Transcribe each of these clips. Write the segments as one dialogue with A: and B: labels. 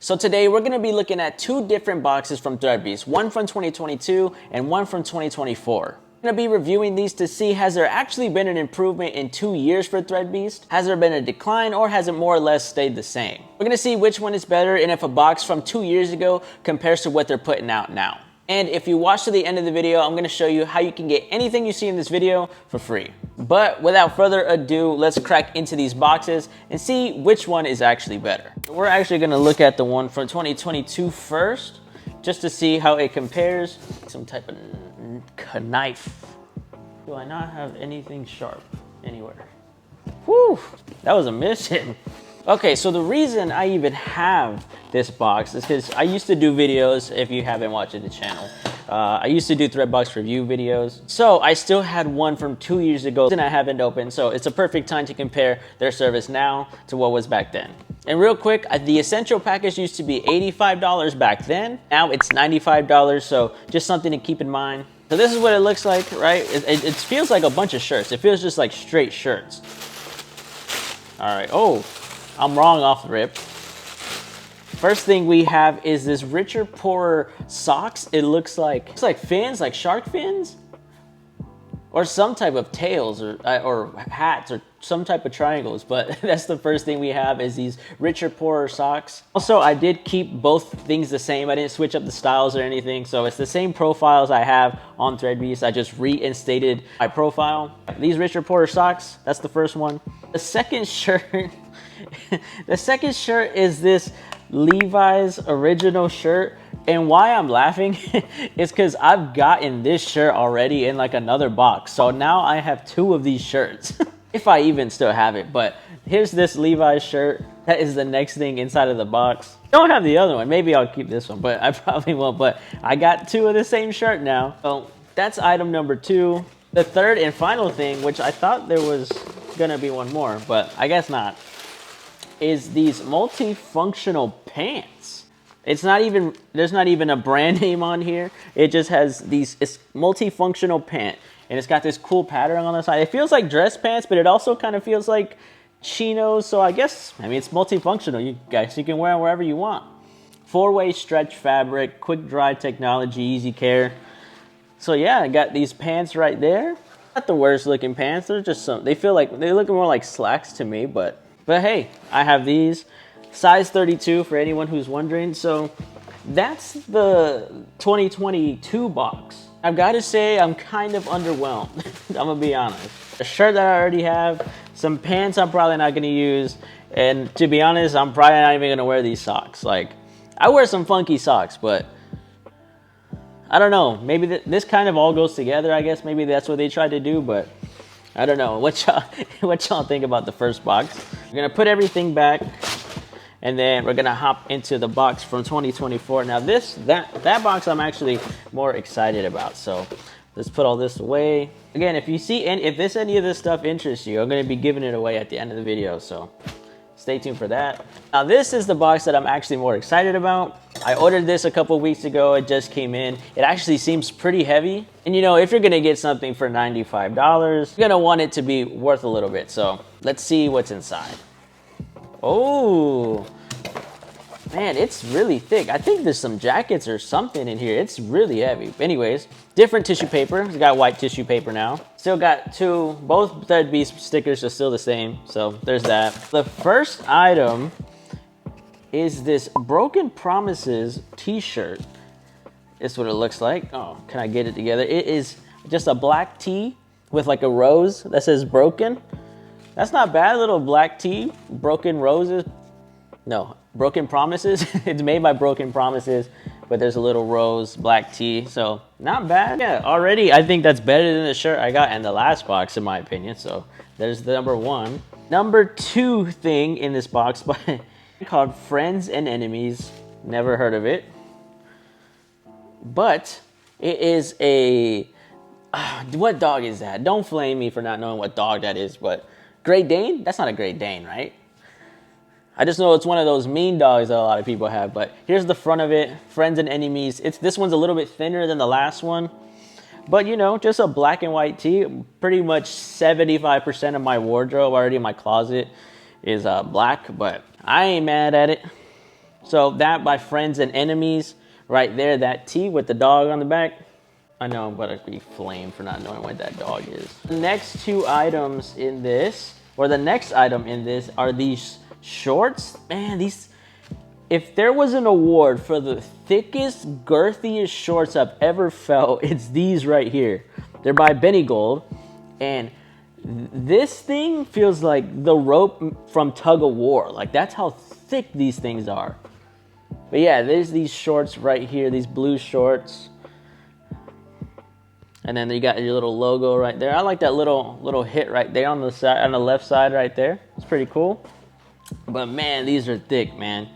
A: So today we're going to be looking at two different boxes from Threadbeast, one from 2022 and one from 2024. I'm going to be reviewing these to see, has there actually been an improvement in 2 years for Threadbeast? Has there been a decline, or has it more or less stayed the same? We're going to see which one is better and if a box from 2 years ago compares to what they're putting out now. And if you watch to the end of the video, I'm going to show you how you can get anything you see in this video for free. But without further ado, let's crack into these boxes and see which one is actually better. We're actually going to look at the one from 2022 first, just to see how it compares. Some type of knife. Do I not have anything sharp anywhere? Whew, that was a mission. Okay, so the reason I even have this box is because I used to do videos, if you haven't watched the channel. I used to do Threadbox review videos. So I still had one from 2 years ago and I haven't opened. So it's a perfect time to compare their service now to what was back then. And real quick, the Essential package used to be $85 back then. Now it's $95, so just something to keep in mind. So this is what it looks like, right? It feels like a bunch of shirts. It feels just like straight shirts. All right, oh, I'm wrong off the rip. First thing we have is this richer, poorer socks. It looks like fins, like shark fins, or some type of tails, or hats, or some type of triangles. But that's the first thing we have is these richer, poorer socks. Also, I did keep both things the same. I didn't switch up the styles or anything, so it's the same profiles I have on Threadbeast. I just reinstated my profile. These richer, poorer socks. That's the first one. The second shirt. The second shirt is this Levi's original shirt, and why I'm laughing is because I've gotten this shirt already in like another box, so now I have two of these shirts. If I even still have it. But here's this Levi's shirt. That is the next thing inside of the box. Don't have the other one. Maybe I'll keep this one, but I probably won't. But I got two of the same shirt now. So that's item number 2. The third and final thing, which I thought there was gonna be one more, but I guess not, is these multifunctional pants. It's not even, there's not even a brand name on here. It just has these, it's multifunctional pant, and it's got this cool pattern on the side. It feels like dress pants, but it also kind of feels like chinos. So I guess, I mean, it's multifunctional. You guys, you can wear them wherever you want. 4-way stretch fabric, quick dry technology, easy care. So yeah, I got these pants right there. Not the worst looking pants. They're just some, they feel like, they look more like slacks to me, but hey, I have these. Size 32 for anyone who's wondering. So that's the 2022 box. I've got to say I'm kind of underwhelmed. I'm gonna be honest. A shirt that I already have, some pants I'm probably not gonna use, and to be honest, I'm probably not even gonna wear these socks. Like, I wear some funky socks, but I don't know. Maybe this kind of all goes together. I guess maybe that's what they tried to do, but I don't know. What y'all think about the first box? We're gonna put everything back, and then we're gonna hop into the box from 2024. Now that box I'm actually more excited about. So let's put all this away. Again, if any of this stuff interests you, I'm gonna be giving it away at the end of the video. So stay tuned for that. Now this is the box that I'm actually more excited about. I ordered this a couple weeks ago. It just came in. It actually seems pretty heavy. And you know, if you're gonna get something for $95, you're gonna want it to be worth a little bit. So let's see what's inside. Oh, man, it's really thick. I think there's some jackets or something in here. It's really heavy. Anyways, different tissue paper. It's got white tissue paper now. Still got two, both Threadbeast stickers are still the same. So there's that. The first item is this Broken Promises t-shirt. This is what it looks like. Oh, can I get it together? It is just a black tee with like a rose that says broken. That's not bad, little black tee, broken roses. No, Broken Promises. It's made by Broken Promises, but there's a little rose black tee, so not bad. Yeah, already I think that's better than the shirt I got in the last box, in my opinion. So there's the number 1. Number 2 thing in this box called Friends and Enemies. Never heard of it, but it is a what dog is that? Don't flame me for not knowing what dog that is, but Great Dane? That's not a Great Dane, right? I just know it's one of those mean dogs that a lot of people have. But here's the front of it. Friends and Enemies. This one's a little bit thinner than the last one, but you know, just a black and white tee. Pretty much 75% of my wardrobe already in my closet is black, but I ain't mad at it. So that by Friends and Enemies, right there, that T with the dog on the back. I know I'm gonna be flamed for not knowing what that dog is. The next two items in this, or the next item in this, are these shorts. Man, these, if there was an award for the thickest, girthiest shorts I've ever felt, it's these right here. They're by Benny Gold, and this thing feels like the rope from Tug of War. Like, that's how thick these things are. But yeah, there's these shorts right here, these blue shorts. And then you got your little logo right there. I like that little hit right there on the side, on the left side right there. It's pretty cool. But man, these are thick, man.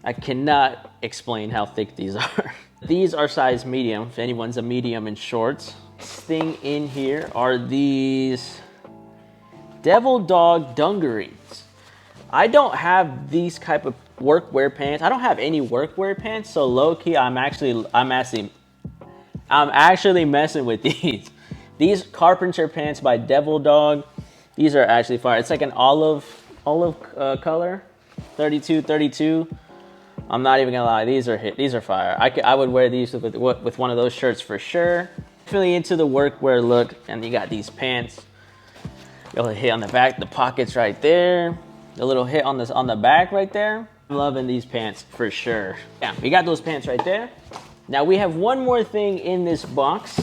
A: I cannot explain how thick these are. These are size medium, if anyone's a medium in shorts. This thing in here are these Devil Dog dungarees. I don't have these type of workwear pants. I don't have any workwear pants, so low key, I'm actually messing with these. These carpenter pants by Devil Dog. These are actually fire. It's like an olive color, 32. I'm not even gonna lie, these are fire. I would wear these with one of those shirts for sure. Definitely into the workwear look, and you got these pants. A little hit on the back, the pockets right there. A little hit on the back right there. I'm loving these pants for sure. Yeah, we got those pants right there. Now we have one more thing in this box,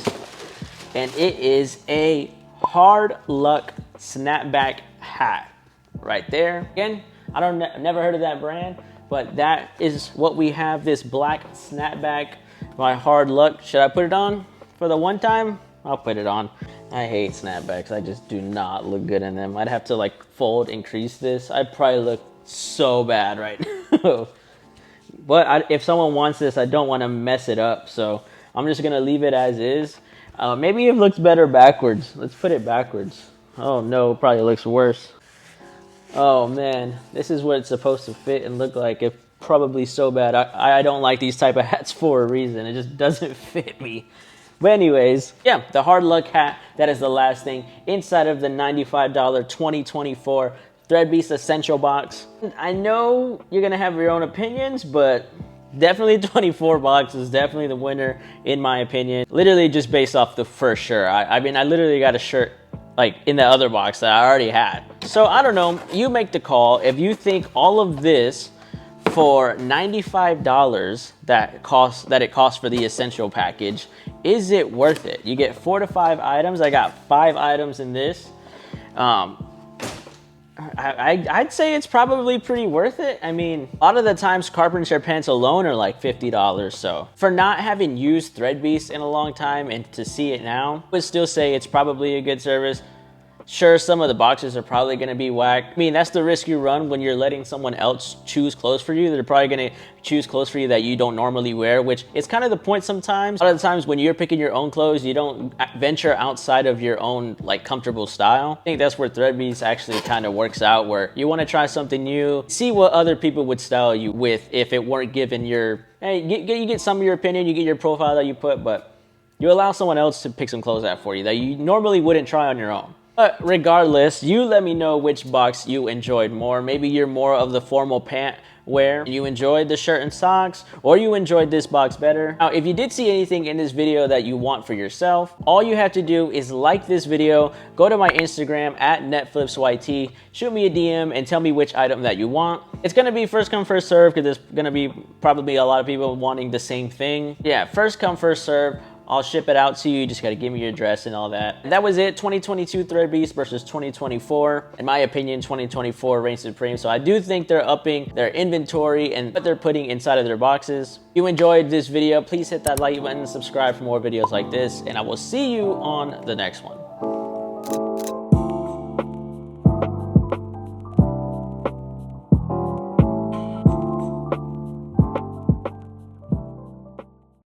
A: and it is a Hard Luck snapback hat right there. Again, never heard of that brand, but that is what we have, this black snapback by Hard Luck. Should I put it on for the one time? I'll put it on. I hate snapbacks. I just do not look good in them. I'd have to like fold and crease this. I'd probably look so bad right now. But if someone wants this, I don't want to mess it up. So I'm just going to leave it as is. Maybe it looks better backwards. Let's put it backwards. Oh no, it probably looks worse. Oh man, this is what it's supposed to fit and look like. It's probably so bad. I don't like these type of hats for a reason. It just doesn't fit me. But anyways, yeah, the Hard Luck hat, that is the last thing inside of the $95 2024 Threadbeast Essential Box. I know you're gonna have your own opinions, but definitely 24 bucks is definitely the winner in my opinion. Literally just based off the first shirt. I mean, I literally got a shirt like in the other box that I already had. So I don't know, you make the call. If you think all of this for $95 that it costs for the essential package, is it worth it? You get 4 to 5 items. I got 5 items in this. I'd say it's probably pretty worth it. I mean, a lot of the times carpenter pants alone are like $50. So for not having used Threadbeast in a long time and to see it now, I would still say it's probably a good service. Sure, some of the boxes are probably going to be whack. I mean, that's the risk you run when you're letting someone else choose clothes for you. They're probably going to choose clothes for you that you don't normally wear, which is kind of the point sometimes. A lot of the times when you're picking your own clothes, you don't venture outside of your own like comfortable style. I think that's where Threadbeast actually kind of works out, where you want to try something new, see what other people would style you with if it weren't given your, hey, you get some of your opinion, you get your profile that you put, but you allow someone else to pick some clothes out for you that you normally wouldn't try on your own. But regardless, you let me know which box you enjoyed more. Maybe you're more of the formal pant wear. You enjoyed the shirt and socks, or you enjoyed this box better. Now, if you did see anything in this video that you want for yourself, all you have to do is like this video, go to my Instagram at NetFlipsYT, shoot me a DM and tell me which item that you want. It's gonna be first come, first serve, because there's gonna be probably a lot of people wanting the same thing. Yeah, first come, first serve. I'll ship it out to you. You just gotta give me your address and all that. And that was it, 2022 Threadbeast versus 2024. In my opinion, 2024 reigns supreme. So I do think they're upping their inventory and what they're putting inside of their boxes. If you enjoyed this video, please hit that like button and subscribe for more videos like this. And I will see you on the next one.